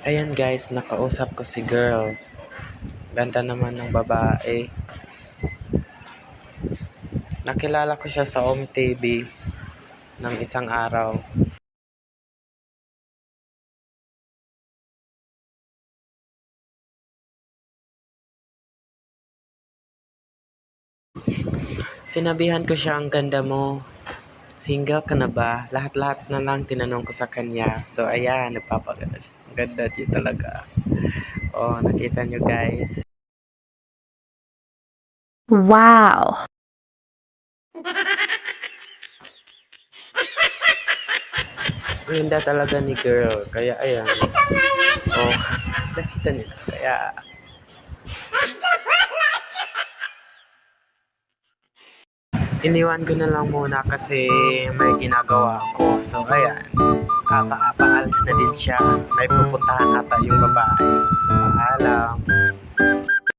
Ayan guys, nakausap ko si girl. Ganda naman ng babae. Nakilala ko siya sa OMTV ng isang araw. Sinabihan ko siya, ang ganda mo. Single ka na ba? Lahat-lahat na lang tinanong ko sa kanya. So ayan, nagpapaganda siya. Ang ganda niya talaga. Oh, nakita nyo guys. Wow! Ang ganda talaga ni girl. Kaya ayan. Oh, nakita niyo. Kaya iniwan ko na lang muna kasi may ginagawa ako. So ayan. Paalis na din siya. May pupuntahan ata yung babae.